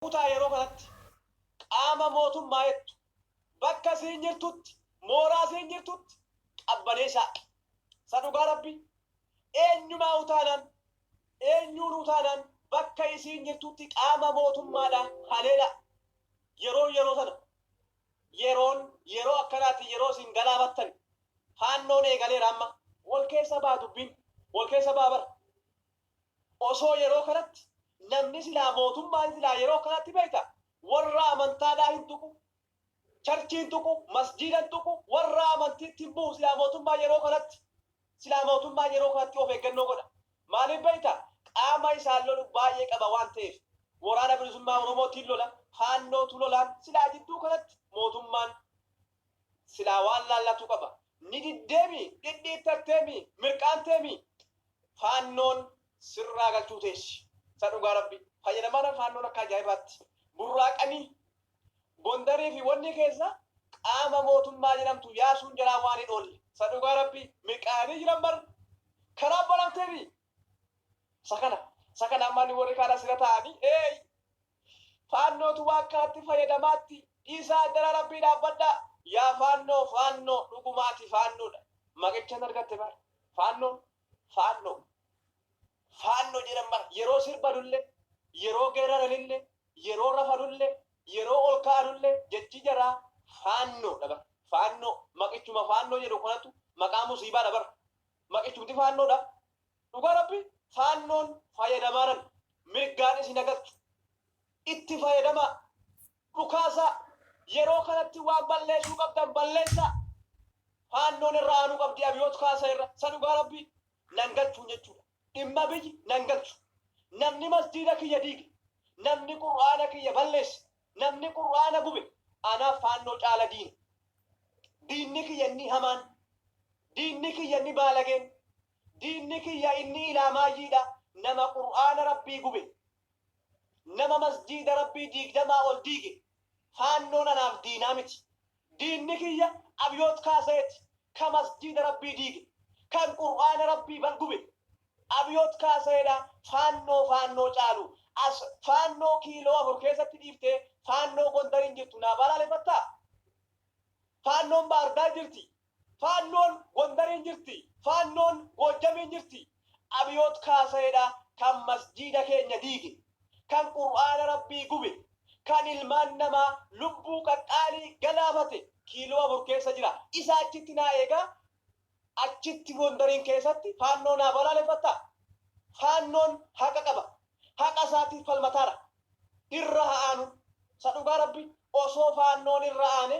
kutaa yeroo kanatti qaama mootummaa jettu bakka siin jirtutti mooraa siin jirtutti qabbaneessaa sadhugaa rabbi eenyumaa utaanaan bakka isiin jirtutti qaama mootummaadha haleela yeroo sana yeroo akkanaatti yeroo isin galaafattan faannoon eegaleera amma wal keessa baa dubbiin wal keessa baa bara osoo yeroo kanatti namni silaa mootummaan silaa yeroo kanatti beekta warra amantaadhaa hin tuqu charchiin tuqu masjiidan tuqu warra amantiitti hin bu'u silaa mootummaa yeroo kanatti of eeggannoo godha maaliif beekta qaama isaan lolu baay'ee qaba waan ta'eef waraana bilisummaa oromootiin lola faannootu lolaan silaa jidduu kanatti mootummaan silaa waan laallatu qaba ni diddeemi dhidhiittatteemi mirqaanteemi faannoon sirraa galchuu teessi sadhugaa rabbi fayyadamaan faannoon akka ajaa'ibaatti burraaqanii Gondarii fi wanni keessa qaama mootummaa jedhamtu yaasuun jalaa waan hin oolle sadhugaa rabbi mirqaanii jiran bar karaa balamteemi sakana ammaani warri kaana sira ta'anii faannootu waa akkanatti fayyadamaatti dhiisaa addara rabbii dhaabbadhaa yaa faannoo dhugumaati faannoodha maqichan argatte bar faannoo jedhan bar yeroo sirbanullee yeroo geeraralillee yeroo rafanullee yeroo ol ka'anullee jechi jaraa faannoodha bar faannoo maqichuma faannoo jedhu kanatu maqaa musiibaadha bar maqichumti faannoodha dhugaa rabbi faannoon fayyadamaaran mirgaan isin agartu itti fayyadamaa dhukaasaa yeroo kanatti waan balleessuu qabdan balleessaa faannoon irraa aanuu qabdi abiyyoota kaasa irra sadhugaa rabbi nan galchuun jechuudha dhimma biyyi nan galchu namni masjiida kiyya diige namni qur'aana kiyya balleesse namni qur'aana gube anaaf faannoo caala diinni kiyya inni hamaan diinni kiyya inni baalageen diinni kiyya inni ilaamaayyiidha nama qur'aana rabbii gube nama masjiida rabbii diigdamaa ol diige faannoon anaaf diinaa miti diinni kiyya abiyyoot kaaseeti ka masjiida rabbii diige kan qur'aana rabbii balgube abiyyoot kaaseedha faannoo caalu as faannoo kiiloo 4 keessatti dhiiftee faannoo gondariin jirtu naa balaaleffattaa faannoon baardaa jirti faannoon gondariin jirti faannoon goojjamiin jirti abiyyoot kaaseedha kan masjiida keenya diige kan qur'aana rabbii gube kan ilmaan namaa lubbuu qaqqaalii galaafate kiiloo 4 keessa jira isa achitti naa eegaa achitti gondariin keessatti faannoo naa balaaleffattaa faannoon haqa qaba haqa isaatiif falmataara irra ha'aanu sadhugaa rabbi osoo faannoon irra aane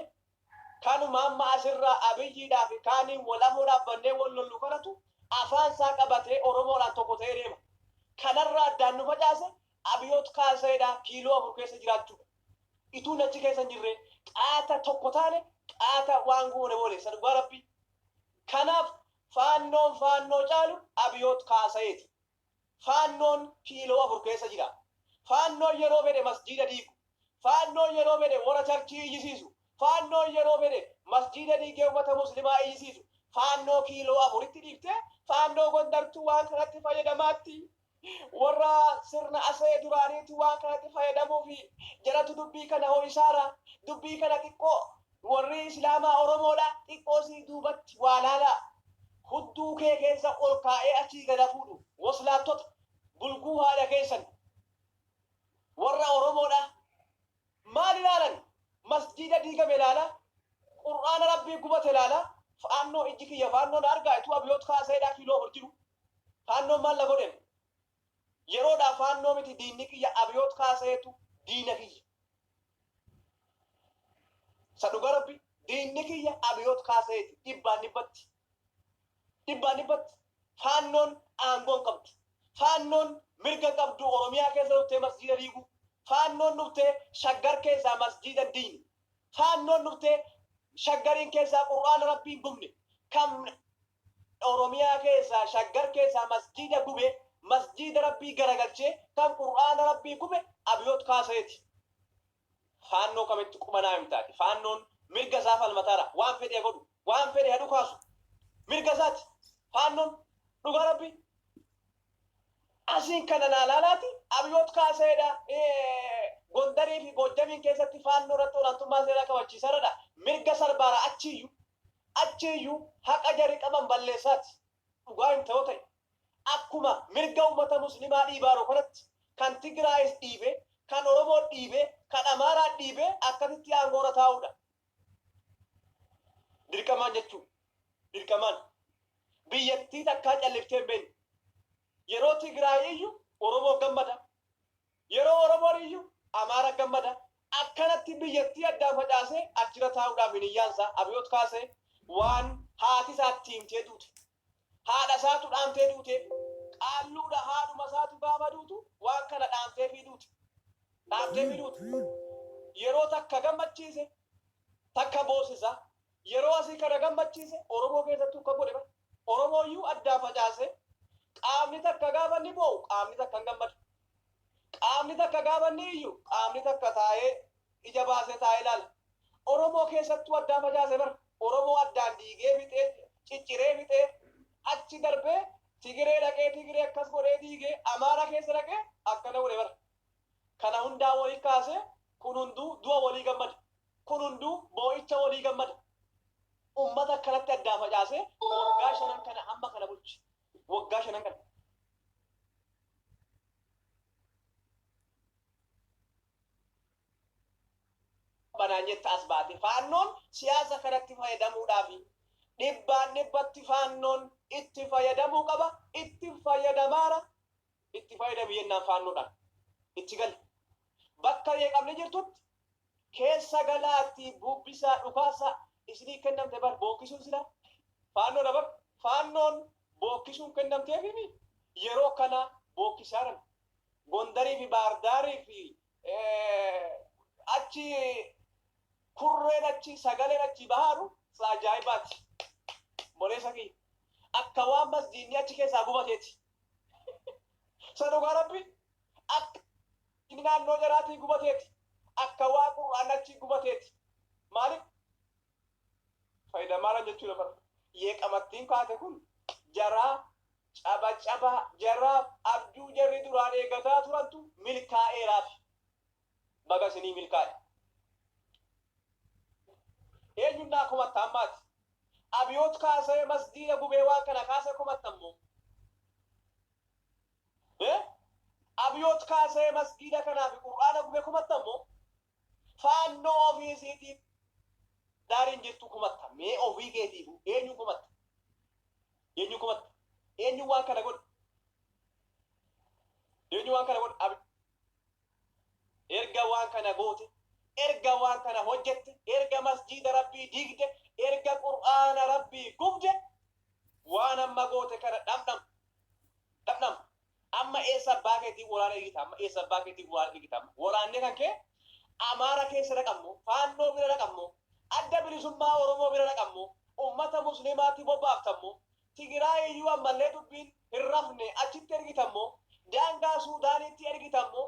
kanuma amma asirraa abiyyiidhaa fi kaaniin walamuu dhaabbannee wal lollu kanatu afaan isaa qabatee oromoodhaan tokko ta'ee deema kanarraa addaan nu facaase abiyyoot kaaseedha kiiloo 4 keessa jiraachuudha ituu achi keessa hin jirre qaata tokko taane qaata waan goone boole sadhugaa rabbi kanaaf faannoo caalu abiyyoot kaaseeti faannoon kiiloo 4 keessa jira faannoon yeroo fedhe masjiida diigu faannoon yeroo fedhe warra charchii iyyisiisu faannoon yeroo fedhe masjiida diigee ummata muslimaa iyyisiisu faannoo kiiloo 4tti dhiiftee faannoo gondartuu waan kanatti fayyadamaatti warra sirna asee duraaniitu waan kanatti fayyadamuu fi jaratu dubbii kana horisaara dubbii kana xiqqoo warri islaamaa oromoodha xiqqoosii duubatti waa laalaa hudduu kee keessa ol kaa'ee achii gada fuudhu waslaattota bulguu haadha keessan warra oromoodha maal ilaalan masjiida diigame ilaala qur'aana rabbii gubate ilaala faannoo ijji kiyya faannoon argaa ituu abiyyoot kaaseedhaa kiiloo 4 jiru faannoon maal la godhen yeroodhaa faannoo miti diinni kiyya abiyyoot kaaseetu diina kiyya sadhugaa rabbi diinni kiyya abiyyoot kaaseeti dhibbaan dhibbatti faannoon aangoon qabdu faannoon mirga qabdu oromiyaa keessa dhuftee masjiida diigu faannoon dhuftee shaggar keessaa masjiida diini faannoon dhuftee shaggariin keessaa qur'aana rabbiin gubne kan oromiyaa keessaa shaggar keessaa masjiida gube masjiida rabbii garagalchee kan qur'aana rabbii gube abiyyoot kaaseeti faannoo kamitti qumanaa himtaati faannoon mirga isaa falmataara waan fedhee godhu waan fedhee hadu kaasu mirga isaati faannoon dhugaa rabbii asiin kana laalaati abiyyoot kaaseedha gonda Gondarii fi Goojjamiin keessatti faannoo irratti olaantummaa seeraa kabachiisaadha. Mirga sarbaara achiiyyuu haqa jarri qaban balleessaati. Dhugaa hin ta'u ta'e. Akkuma mirga uummata musliimaa dhiibaaru kanatti kan Tigraayis dhiibe, kan Oromoo dhiibe, kan Amaaraa dhiibe akkasitti aangoora taa'uudha. Dirqamaan jechuudha. Dirqamaan. Biyyattii takkaa calliftee hin beekne. Yeroo Tigraay iyyuu Oromoo gammada. Yeroo Oromoon iyyuu Amaara gammada. Akkanatti biyyattii addaan facaasee achirra taa'uudhaaf hin iyyaansa. Abiyoot kaasee waan haati isaatti himtee duute. Haadha isaatu dhaamtee duute. Qaalluudha haadhuma isaatu gaafa duutu waan kana dhaamtee fi duute. Dhaamtee fi duute. Yeroo takka gammachiise takka boosisa. Yeroo asii kana gammachiise Oromoo keessattuu akka godhe bara. Oromoo iyyuu addaan facaasee qaamni takka gaafa ni boo'u qaamni takka hin gammadu. Qaamni takka gaafa ni iyyu qaamni takka taa'ee ija baasee taa'ee ilaala. Oromoo keessattuu addaan facaase bara. Oromoo addaan diigee fixee cicciree fixee achi darbee Tigiree dhaqee Tigiree akkas godhee diigee Amaara keessa dhaqee akkana godhe bara. Kana hundaa walii kaasee kun hunduu du'a walii gammada. Kun hunduu boo'icha walii gammada. Ummata akkanatti addaan facaasee waggaa 5 kana amma kana bulchi. Waggaa 5 kana. Banaan jetta as baate faannoon siyaasa kanatti fayyadamuudhaaf dhibbaan dhibbatti faannoon itti fayyadamuu qaba. Itti fayyadamaara itti fayyadamu yennaan faannoodhaan itti gal. Bakka yeeqamne jirtutti keessa galaatti bubbisaa dhukaasa isinii kennamte bar bookkisuun sila faannoodha bakka faannoon bookkisuun kennamteefi yeroo kana bookkisaadhan Gondarii fi Baardaarii fi achi kurreen achi sagaleen achi bahaaru ajaa'ibaati. Moleessa kiyya akka waan masjiidni achi keessaa gubateeti. Saduugaa rabbi akka inni naannoo jaraatii gubateeti. Akka waan qur'aan achi gubateeti. Maaliif? Fayyadamaara jechuudha bara. Yeeqamattiin kaate kun jaraa caba jaraaf abjuu jarri duraan eeggataa turantu milkaa'eeraaf. Baga isinii milkaa'e. Eenyunnaa kumatta ammaati. Abiyoot kaasee masjiida gubee waan kana kaasee kumatta ammoo. Abiyoot kaasee masjiida kanaa fi qur'aana gubee kumatta ammoo. Faannoo ofiisiitiif daariin jirtu kumatta. Mee ofii keetiifu eenyu kumatta? Eenyu kumatta? Eenyu waan kana godhu? Eenyu waan kana godhu? Erga waan kana goote, erga waan kana hojjette, erga masjiida rabbii diigde, erga qur'aana rabbii gubde, waan amma goote kana dhabdham. Amma eessa abbaa keetii waraana eegita? Amma eessa abbaa keetii waraana eegita? Waraanne kan kee Amaara keessa dhaqammoo, faannoo bira dhaqammoo, adda bilisummaa Oromoo bira dhaqammoo, ummata musliimaatti bobbaaftammoo, Tigraay iyyuu ammallee dubbiin hin rafne achitti ergitammoo, daangaa Suudaanitti ergitammoo,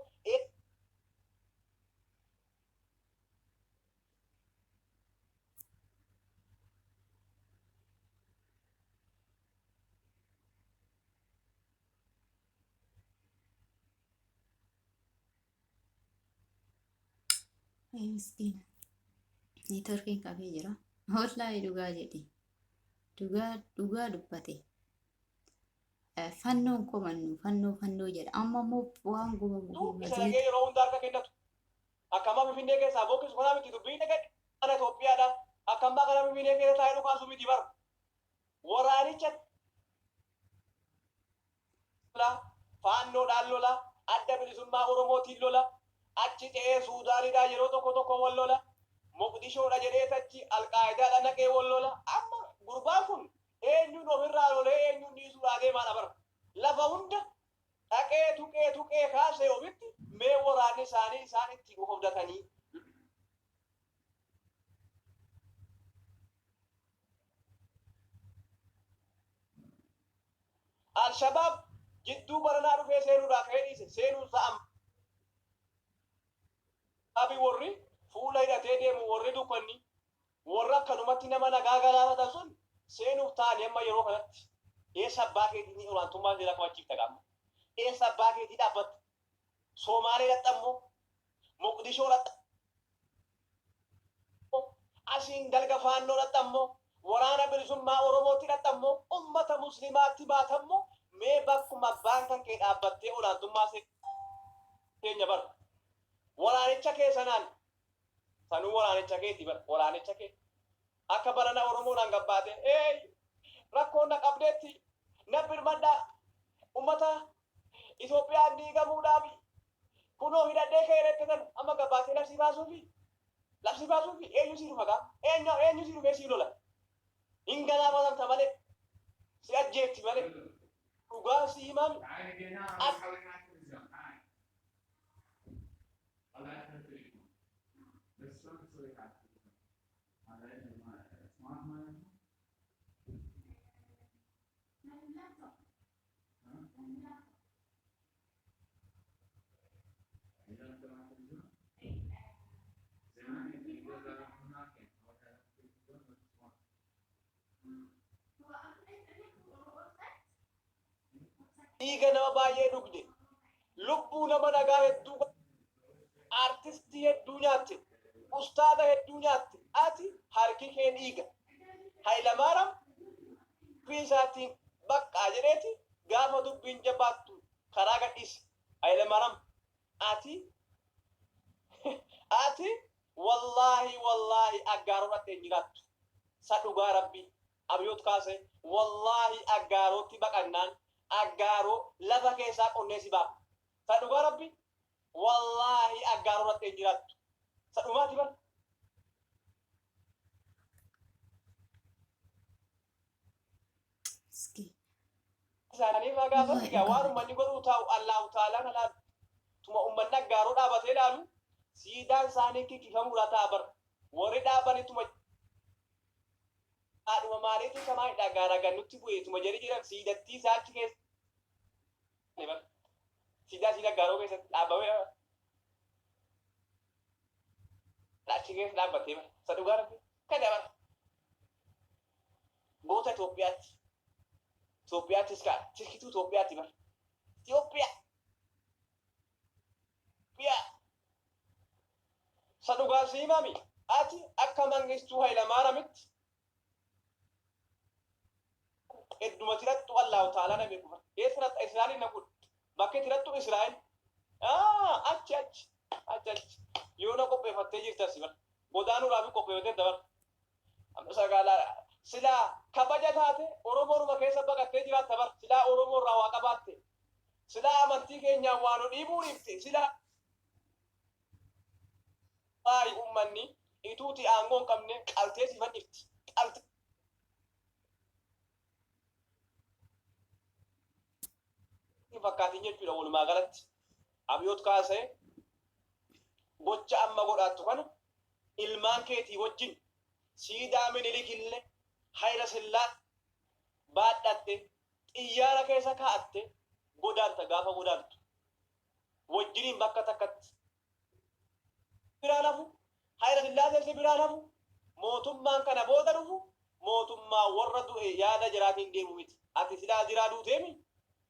Miskiina. Neetworkiin qabee jira. Wallaahi dhugaa jedhe. Dhugaa dubbate. Fannoon komannu fannoo jedha. Amma immoo waan gubamu. isa dhagee yeroo hundaa harka kennatu. Akkama Finfinnee keessaa bokkisu kanaa miti dubbiin dhagee. Ana Itoophiyaadha. Akkama kana Finfinnee keessa taa'ee dhukaasu miti bara. Waraanicha faannoodhaan lola. Adda bilisummaa Oromootiin lola. Achi ta'ee Suudaanidhaa yeroo tokko wal lola. Moqdishoodha jedhee tachi Alqaayidaadha naqee wal lola. Amma gurbaan kun eenyuun ofirraa lolee eenyuun dhiisuudhaa deemaadha bara. Lafa hunda dhaqee tuqee kaasee ofitti mee waraanni isaanii isaan itti hobdatanii. Al-Shabaab jidduu baranaa dhufee seenuudhaa ka'ee dhiise seenuun sa'am. Abi warri fuula hidhatee deemu warri dukkanni warra akkanumatti nama nagaa galaafatan sun seenuuf ta'anii amma yeroo kanatti eessa abbaa keetii olaantummaa seeraa kabachiifta qaama. Eessa abbaa keetii dhaabbatta. Soomaalee dhadhammoo Muqdishoo asiin dalga faannoo dhadhammoo waraana bilisummaa Oromootti dhadhammoo ummata muslimaatti baatammoo mee bakkuma abbaan kan kee dhaabbattee olaantummaa keenya bara waraanicha kee sanaan sanuu waraanicha keetti bara waraanicha kee akka barana Oromoon gabbaate rakkoon na qabdeetti na birmadhaa ummata Itoophiyaan diigamuudhaaf kunoo hidhadhee kee erettetan amma gabbaatee labsii baasuufi eenyu si dhufa gaa eenyu si dhufee si lola hin galaafatamta malee si ajjeetti malee dhugaa si himami dhiiga nama baay'ee dhugde lubbuu nama nagaa hedduu artistii hedduu nyaatte ustaada hedduu nyaatte ati harki kee dhiiga Hayilamaariyaam fiisaatiin baqqaa jedheeti gaafa dubbiin jabaattu karaa gadhiise Hayilamaariyaam ati wallaahi aggaaroodhaatti hin jiraattu sa dhugaa rabbii Abiyoot kaase wallaahi aggaarotti baqannaan aggaaroo lafa keessaa qonnee si baaf sa dhugaa rabbii wallaahi aggaaroodhaatti hin jiraattu sa dhumaati bara isaaniif gaafatti gaa waan ummanni godhuu taa'u Allahu Taalaan alaalu tuma ummanni aggaaroo dhaabatee ilaalu siidaan isaanii kikkifamuudha ta'a bara warri dhaabanituma aduma maaliitu samaa dhagaara gannutti bu'e tuma jedhi jiran siidattii isaachi keessa siidaa aggaaroo keessatti dhaabame achi keessa dhaabbatee bara sa dhugaa rabbi kada bara goota Itoophiyaattis kaa tirkituu Itoophiyaatti bara Itoophiyaa sa dhugaa si himami ati akka Mangistuu Hayilamaariyaamitti hedduma tirattu Allahu Taalaa na beeku bara eessatti Israa'eliin na godhu bakka tirattu Israa'el achi yoo na qopheeffattee jirtas bara godaanuudhaaf qopheeffattee dabara amma sagaalaa silaa kabaja taate Oromooruma keessa baqattee jiraatta bara silaa Oromoo irraa waa qabaatte silaa amantii keenyaan waa nu dhiibuu dhiifte silaa ummanni ituuti aangoo hin qabne qaltee si fannifti qalte fakkaatiin jechuudha walumaa galatti Abiyoot kaasee gocha amma godhaattu kana ilmaan keetii wajjin siidaa Minilikillee Hayila Sillaasee baadhatte xiyyaara keessa kaa'atte godaanta gaafa godaantu wajjiniin bakka takkatti biraa nafu Hayila Sillaasee biraa nafu mootummaan kana booda dhufu mootummaa warra du'e yaada jiraatiin deemu miti ati silaa jiraa duuteemi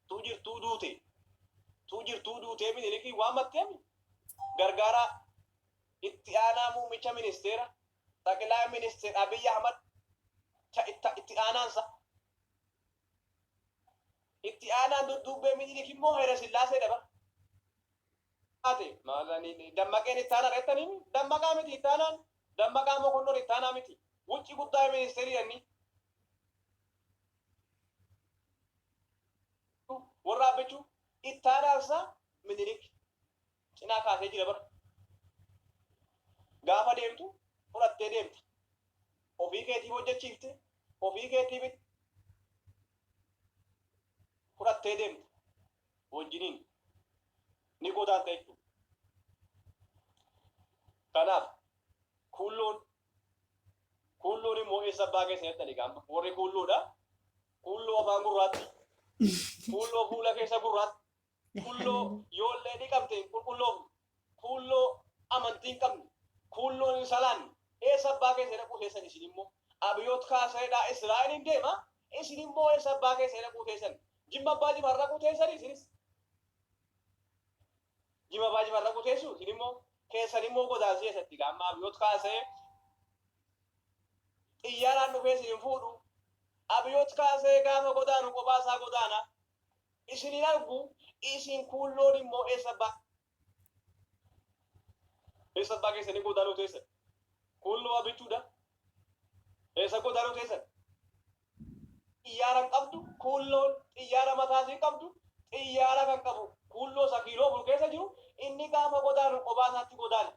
tu jirtuu duutee Minilikii waan matteemi gargaara itti aanaa muummicha ministeera Taqilaa Ministeer Abiy Ahmad itti aanaan dudduubbee Minilik immoo Hayila Sillaasee dhaba ate maalanii dammaqeen itti aanaa dheettanii dammaqaa miti itti aanaan dammaqaa mokonnoon itti aanaa miti wucci guddaa ministeerii jenni warra abbechuu itti aanaansa Minilik cinaa kaasee jira bara gaafa deemtu fudhattee deemta ofii keetiif hojjechiifte ofii keetiif fudhattee deemta wajjiniin ni godaanta jechuudha. Kanaaf kuulloon immoo eessa abbaa keessatti ni gaamba warri kuulloodha kuulloo afaan gurraatti kuulloo fuula keessa gurraatti kuulloo yoollee ni qabte kuulloo amantiin qabne kuulloon hin salaanne eessa abbaa keessa dhaquu keessan isin immoo Abiyoot kaaseedhaa Israa'eliin deema isin immoo eessa abbaa keessa dhaquu keessan jimma abbaa jimarra quteessan isinis jimma abbaa jimarra quteessu isin immoo keessan immoo godaansi eessatti gammaa abiyyoot kaasee xiyyaaraan dhufee isin fuudhu abiyyoot kaasee gaafa godaanu qophaa godaana isinin argu isin kuulloon immoo eessa keessanii godaanuu teessan kuulloo abichuudha eessa godaanuu teessan xiyyaara qabdu kuulloon xiyyaara mataasii qabdu xiyyaara kan qabu kuulloo isa kiiloo bulu keessa jiru inni gaafa godaanu qophaa isaatti godaana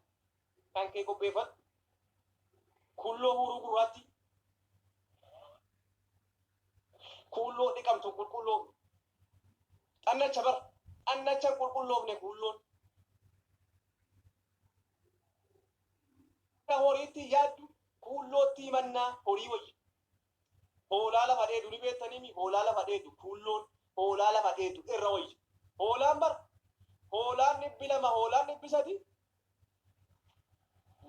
kan kee qopheeffatu kuulloo huruu gurraatti kuulloo dhiqamtu qulqulloo annacha bar annacha qulqulloofne kuulloon horiitti yaaddu kuullootti mannaa horii wayyi hoolaa lafa dheedu ni beektanii hoolaa lafa dheedu kuulloon hoolaa lafa dheedu irra wayyi hoolaan bar hoolaan dhibbi lama hoolaan dhibbi sadi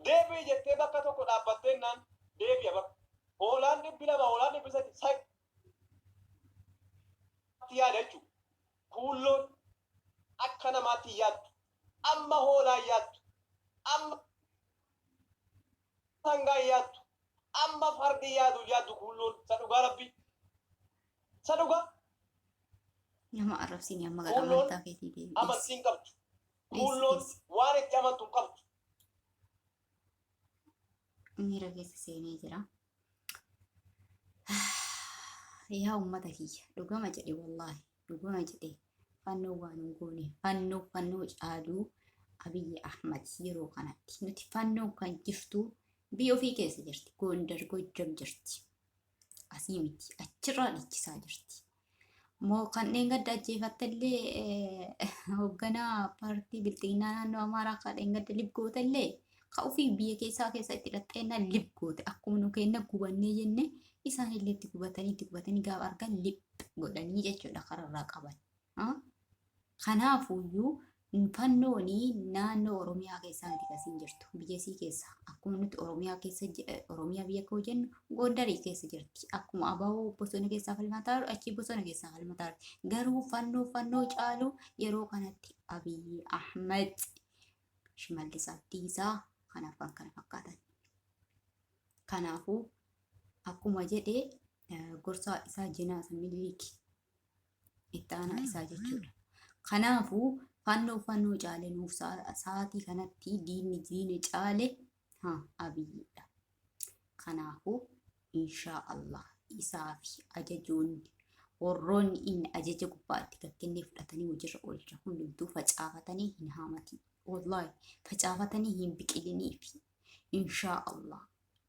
deebii jettee bakka tokko dhaabbatteennaan deebi'a bar hoolaan dhibbi lama hoolaan dhibbi sadi yaada jechuudha kuulloon akka namaatti yaaddu amma hoolaa yaaddu amma sangaa yaaddu amma fardi yaaddu kuulloon sadhugaa rabbi sadhugaa nama arrabsiin amma gara amantaa keetii deebi'es amantiin qabdu kuulloon waan itti amantu qabdu miira keessa seenee jira. Yaa ummata kiyya dhugama jedhe wallaahi dhugama jedhe fannoo waan hin goone fannoo caaluu Abiyyi Ahmad yeroo kanatti nuti fannoo kan jirtu biyya ofii keessa jirti Gondar Gojjam jirti asii miti achirraa dhiichisaa jirti moo kanneen gadda ajjeefattallee hoogganaa paartii bilxiinaa naannoo Amaaraa kanneen gadda libgootallee ka ofii biyya keessa itti hidhatteenna libgoote akkuma nu kenna gubannee jenne isaan illee itti gubatanii gaafa argan lip godhanii jechuudha kararraa qaban. Kanaafuyyuu fannooni naannoo Oromiyaa keessaa miti kasiin jirtu biyyasii keessa akkuma nuti Oromiyaa biyya koo jennu Gondarii keessa jirti akkuma Abawoo bosona keessaa falmataa achi bosona keessaa falmataa garuu fannoo caalu yeroo kanatti Abiyyi Ahmad Shimallis Abdiisaa kanaafan kana fakkaatan. Kanaafuu akkuma jedhe gorsaa isaa jinaasa miliiki itti aanaa isaa jechuudha. Kanaafuu fannoo caale nuuf sa'aatii kanatti diinni caale Abiyyiidha. Kanaafuu inshaa Allah isaa fi ajajoonni warroonni inni ajaja gubbaatti gakkennee fudhatanii hojiirra oolcha hundumtuu facaafatanii hin haamatin wallahi facaafatanii hin biqilinii fi inshaa Allah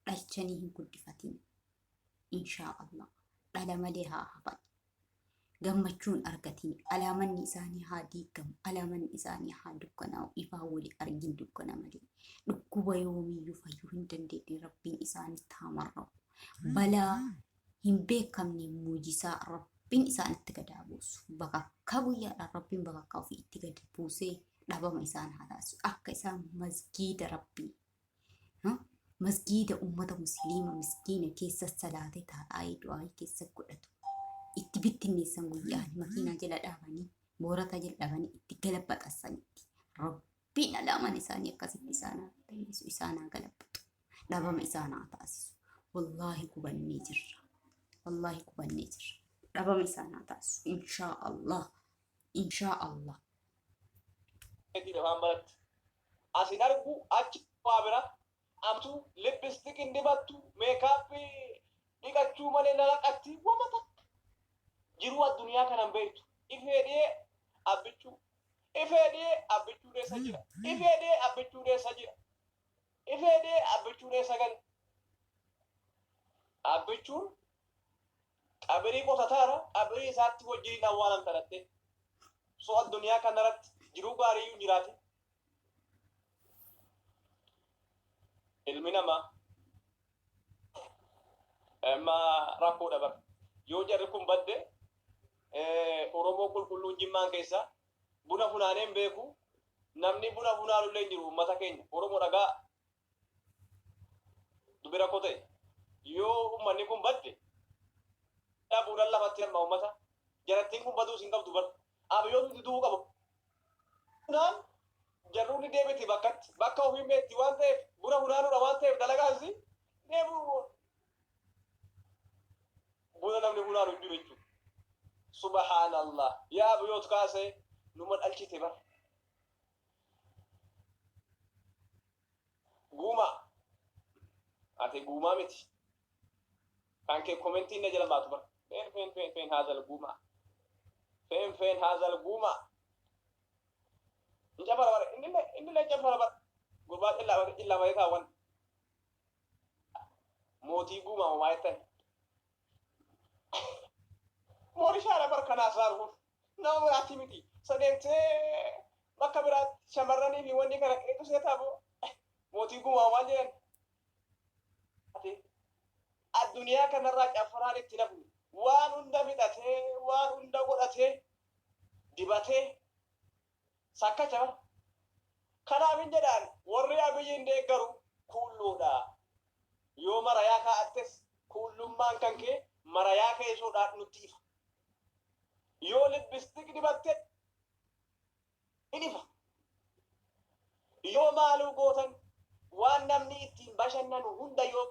dhalchanii hin guddifatin. Inshaa Allah dhala malee haa hafan gammachuun argatiin alaamanni isaanii haa diigamu alaamanni isaanii haa dukkanaa'u ifaa wali argin dukkana malee dhukkuba yoomiyyuu fayyuu hin dandeenye rabbiin isaanitti haa marra'u balaa hin beekamne muujisaa rabbiin isaanitti gadaa buusu bakakka guyyaadhaan rabbiin bakakka ofii itti gadi buusee dhabama isaan haa taasisu akka isaan masgiida rabbii masgiida ummata musliima miskiina keessa salaatee taa'ee du'aa keessa godhatu itti bittinneessan guyyaan makiinaa jala dhaabanii boorata jala dhaabanii itti galabaxassanitti rabbiin alaaman isaanii akkasitti isaanaa galabbatu dhabama isaanaa taasisu wallaahi kubannee jirra dhabama isaanaa taasisu inshaa Allah asin argu achi waa bira amtu lipstick indibattu makeup dhiqachuu malee nalaqatti wama takka jiru addunyaa kanan beektu ifeedhee abbichuu deessa jira ifeedhee abbichuu deessa gali abbichuun qabirii qotataara qabirii isaatti wajjin awwaalan taratte so addunyaa kanarratti jiruu gaariyyuu jiraate ilmi namaa amma rakkoo dabar yoo jarri kun badde Oromoo qulqulluun jimmaan keessa buna funaaneen beeku namni buna funaanullee jiru ummata keenya Oromoo dhagaa dubira kote yoo ummanni kun badde buudhan lafatti amma ummata jarattiin kun baduu sin qabdu bar abiyyoon duduu qabu funaan jarruun ni deebiti bakkatti bakka ofii meetti waan ta'eef buna hunaanuudha waan ta'eef dalagaasi deebi'u buna namni hunaanu hin jiru jechuudha. Subhaanallah yaa biyyoot kaasee numa dhalchite bar guumaa ati guumaa miti kan kee komentiin na jala baatu bar feen haazal guumaa feen haazal guumaa in jafara bar inni le jafara bar gurbaa illa malee kaawwan mootii guumaa homaa jettan moorishaadha bar kanaa saaruuf nama biraatti miti sadeemtee bakka biraatti shamarranii fi wanni kana qeetu seetaa boo mootii guumaa homaa jedhan ati addunyaa kanarraa cafaraan itti nafu waan hunda fixatee waan hunda godhatee dibatee sakkacha bar kanaaf hin jedhaan warri abiyyiin deeggaru kuulluudha yoo marayaa kaa'attes kuullummaan kan kee marayaa keessoodhaan nutti ifa yoo libbistik dibatte in ifa yoo maaluu gootan waan namni ittiin bashannanu hunda yoo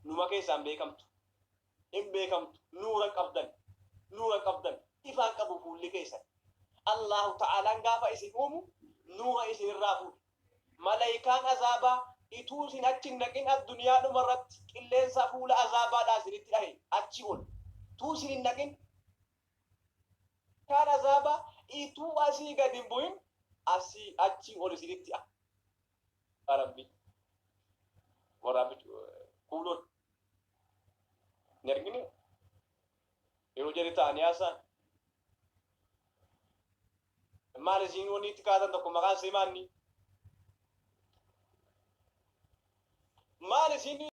numa keessaan beekamtu in beekamtu nuura qabdan ifaan qabu fuulli keessan Allahu ta'aalaan gaafa isin uumu nuura isin irraa fuudhe malaayikaan azaabaa ituu isin achi naqin addunyaa dhumarratti qilleensa fuula azaabaadhaa isinitti dhahe achi ol tuu isin hin naqin kaan azaabaa ituu asii gad hin bu'in asii achi ol isinitti rabbi waraabbi kuuloon ni argine yeroo jedhe ta'anii haasaan maal isin wanni itti kaatan tokko maqaan see maanni maal isin